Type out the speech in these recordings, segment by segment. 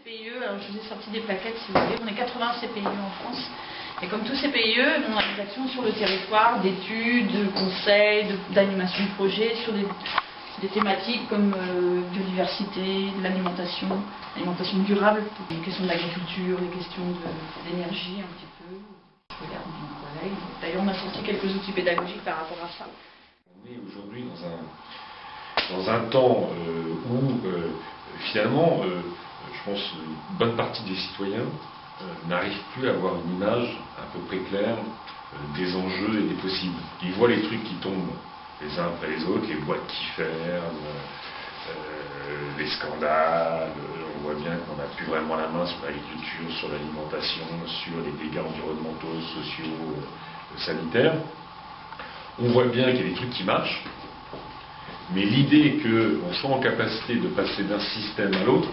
CPIE, alors je vous ai sorti des plaquettes si vous voulez, on est 80 CPIE en France. Et comme tous CPIE, on a des actions sur le territoire, d'études, de conseils, d'animation de projets, sur des thématiques comme biodiversité, l'alimentation, l'alimentation durable, les questions d'agriculture, les questions d'énergie un petit peu. Je regarde mon collègue. D'ailleurs, on a sorti quelques outils pédagogiques par rapport à ça. On est aujourd'hui dans un temps où finalement, je pense une bonne partie des citoyens n'arrivent plus à avoir une image à peu près claire des enjeux et des possibles. Ils voient les trucs qui tombent les uns après les autres, les boîtes qui ferment, les scandales, on voit bien qu'on n'a plus vraiment la main sur l'agriculture, sur l'alimentation, sur les dégâts environnementaux, sociaux, sanitaires. On voit bien qu'il y a des trucs qui marchent, mais l'idée qu'on soit en capacité de passer d'un système à l'autre,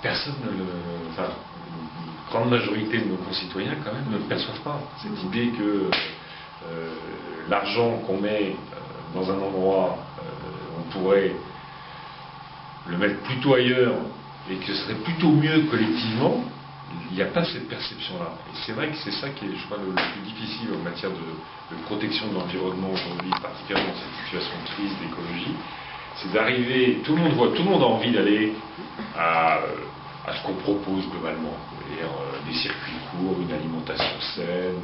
personne ne le... Enfin, une grande majorité de nos concitoyens quand même ne le perçoivent pas. Cette idée que l'argent qu'on met dans un endroit, on pourrait le mettre plutôt ailleurs et que ce serait plutôt mieux collectivement, il n'y a pas cette perception-là. Et c'est vrai que c'est ça qui est, je crois, le plus difficile en matière de protection de l'environnement aujourd'hui, particulièrement dans cette situation de crise d'écologie, c'est d'arriver, tout le monde voit, tout le monde a envie d'aller à ce qu'on propose globalement, c'est-à-dire des circuits courts, une alimentation saine,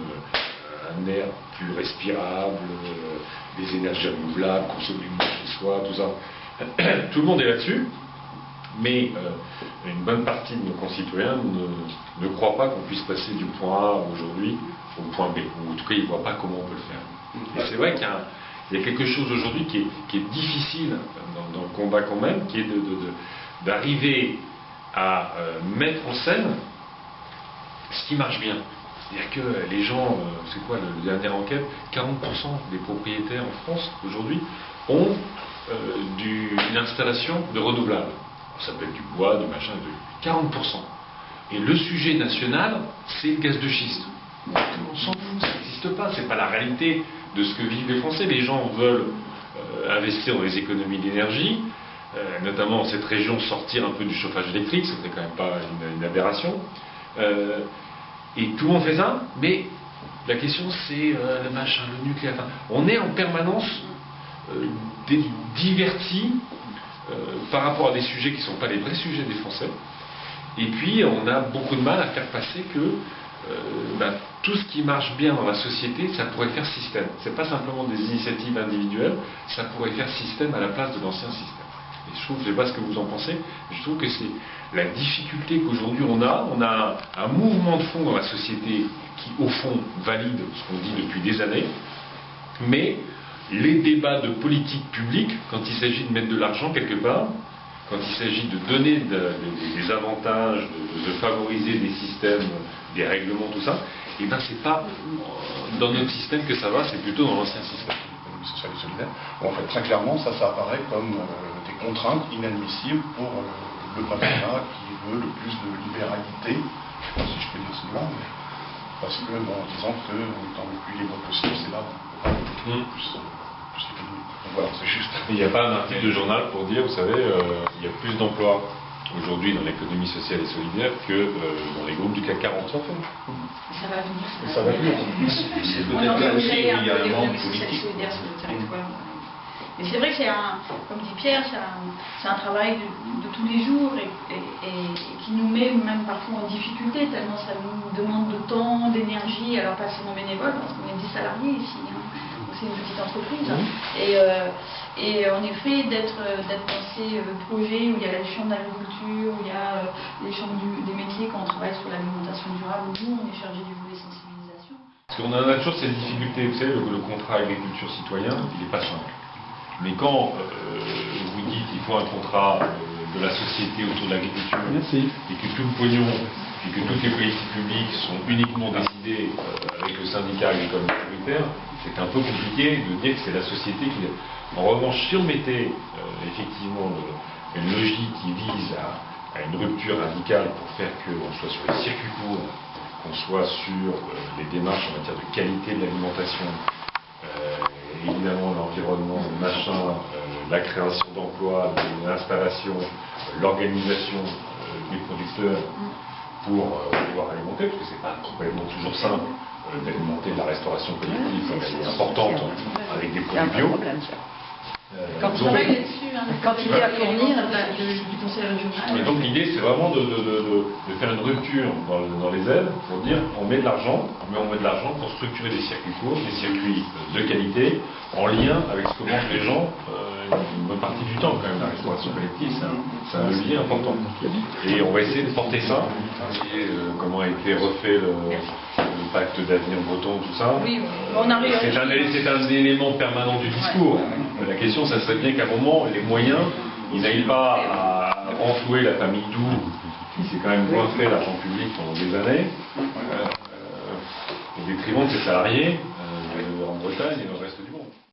un air plus respirable, des énergies renouvelables, consommer moins chez soi, tout ça. Tout le monde est là-dessus, mais une bonne partie de nos concitoyens ne croient pas qu'on puisse passer du point A aujourd'hui au point B, ou en tout cas ils ne voient pas comment on peut le faire. Et c'est vrai qu'il y a quelque chose aujourd'hui qui est difficile dans le combat quand même, qui est d'arriver à mettre en scène ce qui marche bien. C'est-à-dire que les gens, c'est quoi la dernière enquête, 40% des propriétaires en France aujourd'hui ont une installation de renouvelable. Ça peut être du bois, du machin, 40%. Et le sujet national, c'est le gaz de schiste. On s'en fout, ça n'existe pas, c'est pas la réalité de ce que vivent les Français. Les gens veulent investir dans les économies d'énergie, notamment dans cette région, sortir un peu du chauffage électrique, ce serait quand même pas une aberration. Et tout le monde fait ça, mais la question c'est le machin, le nucléaire. Enfin, on est en permanence divertis par rapport à des sujets qui ne sont pas les vrais sujets des Français. Et puis on a beaucoup de mal à faire passer que tout ce qui marche bien dans la société, ça pourrait faire système. C'est pas simplement des initiatives individuelles, ça pourrait faire système à la place de l'ancien système. Et je trouve, je ne sais pas ce que vous en pensez, mais je trouve que c'est la difficulté qu'aujourd'hui on a un mouvement de fond dans la société qui, au fond, valide ce qu'on dit depuis des années, mais les débats de politique publique, quand il s'agit de mettre de l'argent quelque part, quand il s'agit de donner des avantages, de favoriser des systèmes, des règlements, tout ça, et ben c'est pas dans notre système que ça va, c'est plutôt dans l'ancien système. Social et solidaire. Bon, en fait, très clairement, ça apparaît comme des contraintes inadmissibles pour le patronat qui veut le plus de libéralité, je ne sais pas si je peux dire cela, mais parce que, bon, en disant que étant le plus libre possible, c'est là où on peut pas plus économique. Donc voilà, c'est juste. Il n'y a pas un article de journal pour dire, vous savez, il y a plus d'emplois aujourd'hui dans l'économie sociale et solidaire que dans les groupes du CAC 40. Ça va venir. Ça va venir. C'est peut-être là aussi où il y a un manque politique. Mais c'est vrai que comme dit Pierre, c'est un travail de tous les jours et qui nous met même parfois en difficulté, tellement ça nous demande de temps, d'énergie, alors pas seulement bénévole, parce qu'on est 10 salariés ici, hein, donc c'est une petite entreprise. Et en effet, d'être dans ces projets où il y a la chambre d'agriculture, où il y a les chambres des métiers quand on travaille sur l'alimentation durable, où nous on est chargé du volet sensibilisation. Parce qu'on a toujours cette difficulté, vous savez, le contrat agriculture citoyen, il n'est pas simple. Mais quand vous dites qu'il faut un contrat de la société autour de l'agriculture, et que tout le pognon, et que toutes les politiques publiques sont uniquement décidées avec le syndicat agricole majoritaire, c'est un peu compliqué de dire que c'est la société qui... En revanche, si on mettait effectivement une logique qui vise à une rupture radicale pour faire qu'on soit sur les circuits courts, qu'on soit sur les démarches en matière de qualité de l'alimentation, évidemment l'environnement, le machin, la création d'emplois, l'installation, l'organisation des productions secteurs pour pouvoir alimenter, parce que c'est pas complètement toujours simple d'alimenter de la restauration collective comme elle est importante avec des produits bio. Quand on travaille là-dessus, quantité à fournir du conseil régional. Et donc l'idée c'est vraiment de faire une rupture dans les aides pour dire on met de l'argent, mais on met de l'argent pour structurer des circuits courts, des circuits de qualité, en lien avec ce que mangent les gens une bonne partie du temps quand même. La restauration collective c'est un levier important. Et on va essayer de porter ça, et, comment a été refait le pacte d'avenir breton, tout ça. Oui, on arrive. C'est un élément permanent du discours. La question, ça serait bien qu'à un moment, les moyens, ils n'aillent pas à renflouer la famille Doux, qui s'est quand même goinfré l'argent public pendant des années, au détriment de ses salariés en Bretagne et dans le reste